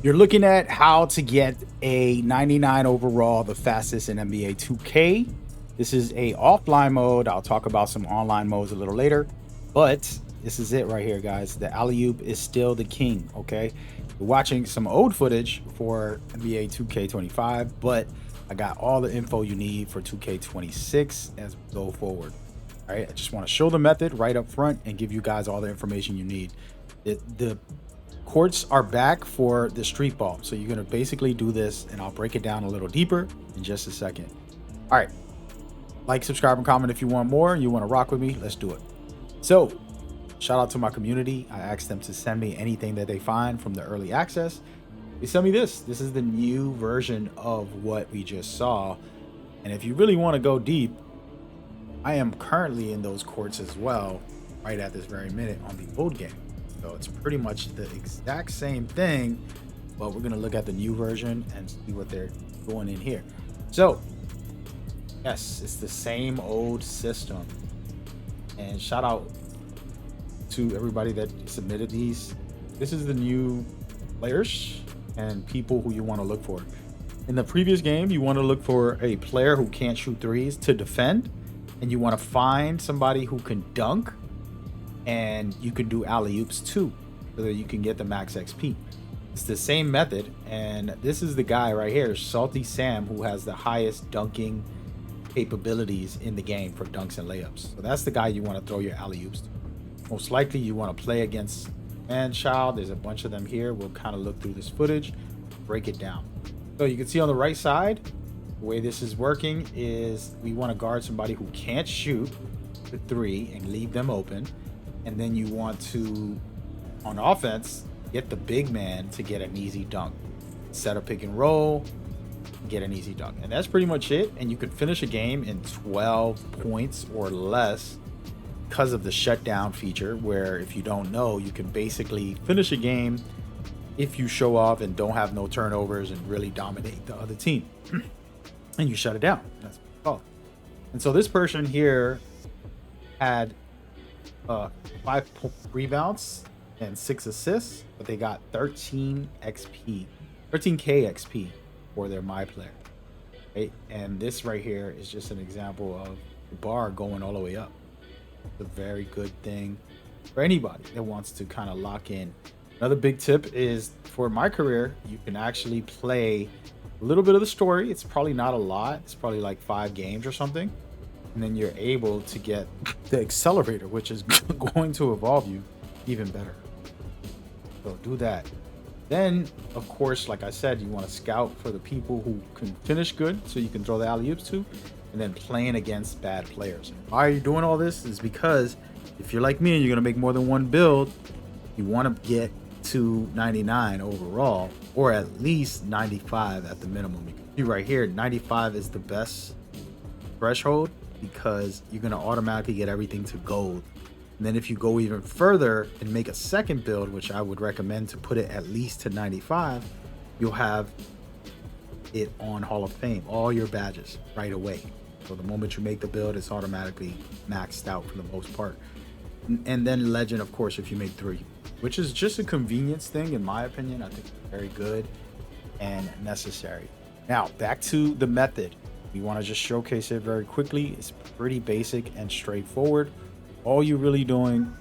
You're looking at how to get a 99 overall, the fastest in NBA 2K. This is a offline mode. I'll talk about some online modes a little later, but this is it right here, guys. The alley-oop is still the king, okay? You're watching some old footage for NBA 2K25, but I got all the info you need for 2K26 as we go forward. All right, I just want to show the method right up front and give you guys all the information you need. The courts are back for the street ball, so you're gonna basically do this, and I'll break it down a little deeper in just a second. All right, like, subscribe, and comment if you want more. You want to rock with me? Let's do it. So, shout out to my community. I asked them to send me anything that they find from the early access. They sent me this. This is the new version of what we just saw, and if you really want to go deep, I am currently in those courts as well, right at this very minute on the old game. So it's pretty much the exact same thing, but we're gonna look at the new version and see what they're doing in here. So yes, it's the same old system. And shout out to everybody that submitted these. This is the new players and people who you want to look for. In the previous game, you want to look for a player who can't shoot threes to defend, and you want to find somebody who can dunk, and you can do alley-oops too, so that you can get the max XP. It's the same method, and this is the guy right here, Salty Sam, who has the highest dunking capabilities in the game for dunks and layups. So that's the guy you want to throw your alley-oops to. Most likely you want to play against man-child. There's a bunch of them here. We'll kind of look through this footage, break it down. So you can see on the right side, the way this is working is we want to guard somebody who can't shoot the three and leave them open. And then you want to, on offense, get the big man to get an easy dunk. Set a pick and roll, get an easy dunk. And that's pretty much it. And you could finish a game in 12 points or less because of the shutdown feature, where if you don't know, you can basically finish a game if you show off and don't have no turnovers and really dominate the other team. And you shut it down. That's what it's called. And so this person here had 5 rebounds and 6 assists, but they got 13 XP, 13k XP for their MyPlayer. Right? And this right here is just an example of the bar going all the way up. It's a very good thing for anybody that wants to kind of lock in. Another big tip is for MyCareer, you can actually play a little bit of the story. It's probably not a lot. It's probably like 5 games or something. And then you're able to get the accelerator, which is going to evolve you even better. So do that. Then, of course, like I said, you want to scout for the people who can finish good, so you can throw the alley-oops to, and then playing against bad players. Why are you doing all this? Is because if you're like me and you're going to make more than one build, you want to get to 99 overall, or at least 95 at the minimum. You can see right here, 95 is the best threshold, because you're going to automatically get everything to gold. And then if you go even further and make a second build, which I would recommend to put it at least to 95, you'll have it on Hall of Fame, all your badges right away. So the moment you make the build, it's automatically maxed out for the most part. And then legend, of course, if you make 3, which is just a convenience thing, in my opinion. I think it's very good and necessary. Now, back to the method. We want to just showcase it very quickly. It's pretty basic and straightforward. All you're really doing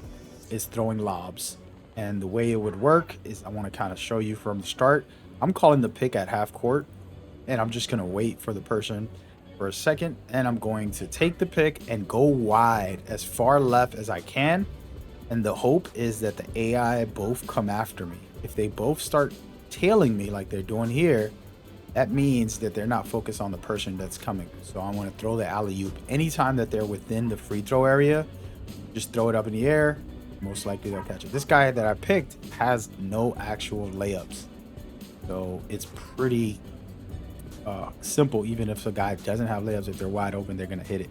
is throwing lobs. And the way it would work is, I want to kind of show you from the start. I'm calling the pick at half court, and I'm just going to wait for the person for a second, and I'm going to take the pick and go wide as far left as I can. And the hope is that the AI both come after me. If they both start tailing me like they're doing here, that means that they're not focused on the person that's coming. So I want to throw the alley-oop. Anytime that they're within the free throw area, just throw it up in the air. Most likely they'll catch it. This guy that I picked has no actual layups. So it's pretty simple. Even if a guy doesn't have layups, if they're wide open, they're going to hit it.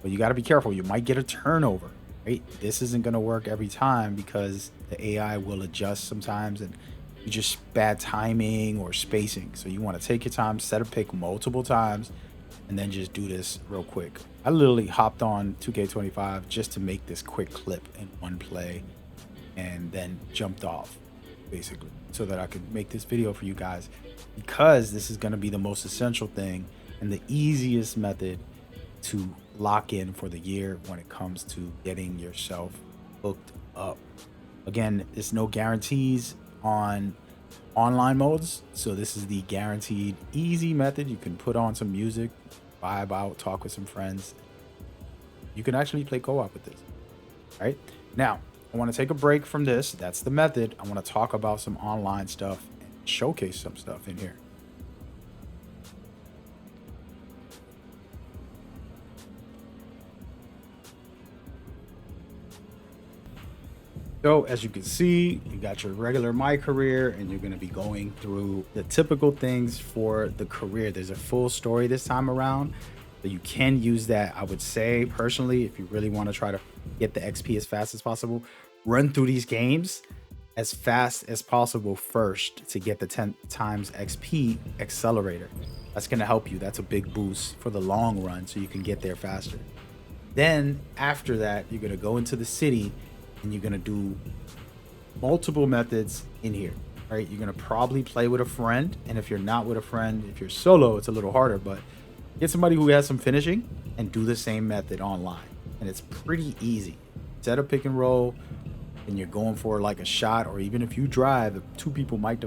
But you got to be careful. You might get a turnover, right? This isn't going to work every time, because the AI will adjust sometimes, and just bad timing or spacing. So you want to take your time, set a pick multiple times, and then just do this real quick. I literally hopped on 2K25 just to make this quick clip in one play, and then jumped off. basically, so that I could make this video for you guys, because this is going to be the most essential thing and the easiest method to lock in for the year when it comes to getting yourself hooked up. Again, there's no guarantees on online modes, so this is the guaranteed easy method. You can put on some music, vibe out, talk with some friends. You can actually play co-op with this. All right, now I want to take a break from this. That's the method. I want to talk about some online stuff and showcase some stuff in here. So as you can see, you got your regular MyCareer, and you're going to be going through the typical things for the career. There's a full story this time around, so you can use that. I would say personally, if you really want to try to get the XP as fast as possible, run through these games as fast as possible first to get the 10 times XP accelerator. That's going to help you. That's a big boost for the long run, so you can get there faster. Then after that, you're going to go into the city, and you're going to do multiple methods in here, right? You're going to probably play with a friend. And if you're not with a friend, if you're solo, it's a little harder, but get somebody who has some finishing and do the same method online. And it's pretty easy. Set a pick and roll, and you're going for like a shot, or even if you drive, two people might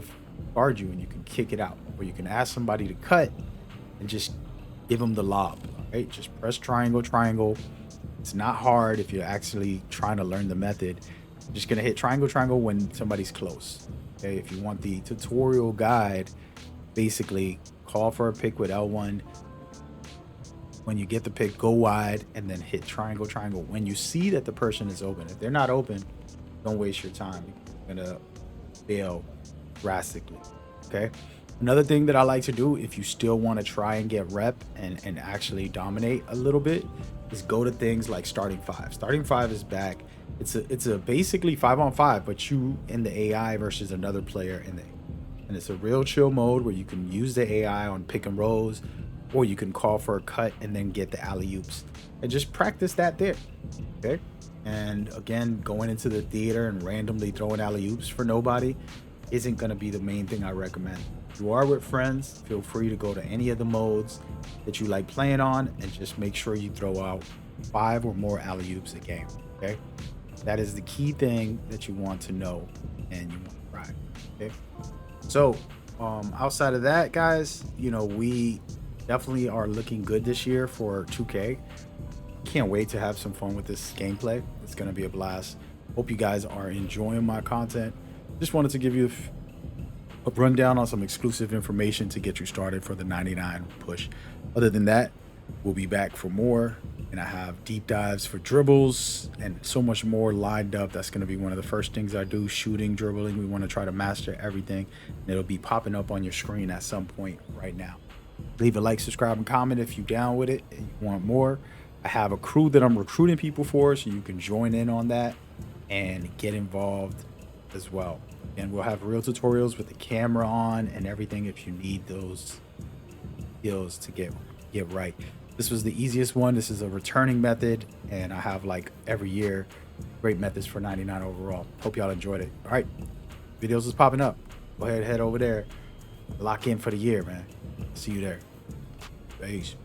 guard you and you can kick it out, or you can ask somebody to cut and just give them the lob, right? Just press triangle, triangle. It's not hard if you're actually trying to learn the method. You're just gonna hit triangle, triangle when somebody's close. Okay, if you want the tutorial guide, basically call for a pick with L1. When you get the pick, go wide and then hit triangle, triangle when you see that the person is open. If they're not open, don't waste your time. You're gonna fail drastically. Okay. Another thing that I like to do, if you still want to try and get rep and actually dominate a little bit, is go to things like starting five. Starting five is back. It's a basically 5-on-5, but you and the AI versus another player and it's a real chill mode where you can use the AI on pick and rolls, or you can call for a cut and then get the alley-oops and just practice that there. Okay. And again, going into the theater and randomly throwing alley-oops for nobody isn't going to be the main thing I recommend. If you are with friends, feel free to go to any of the modes that you like playing on, and just make sure you throw out 5 or more alley-oops a game. Okay, that is the key thing that you want to know and you want to try. Okay, so outside of that, guys, you know, we definitely are looking good this year for 2K. Can't wait to have some fun with this gameplay. It's going to be a blast. Hope you guys are enjoying my content. Just wanted to give you a rundown on some exclusive information to get you started for the 99 push. Other than that, we'll be back for more, and I have deep dives for dribbles and so much more lined up. That's going to be one of the first things I do: shooting, dribbling. We want to try to master everything, and it'll be popping up on your screen at some point right now. Leave a like, subscribe, and comment if you're down with it and you want more. I have a crew that I'm recruiting people for, so you can join in on that and get involved as well. And we'll have real tutorials with the camera on and everything if you need those skills to get right. This was the easiest one. This is a returning method, and I have, like every year, great methods for 99 overall. Hope y'all enjoyed it. All right, videos is popping up. Go ahead, head over there, lock in for the year, man. See you there. Peace.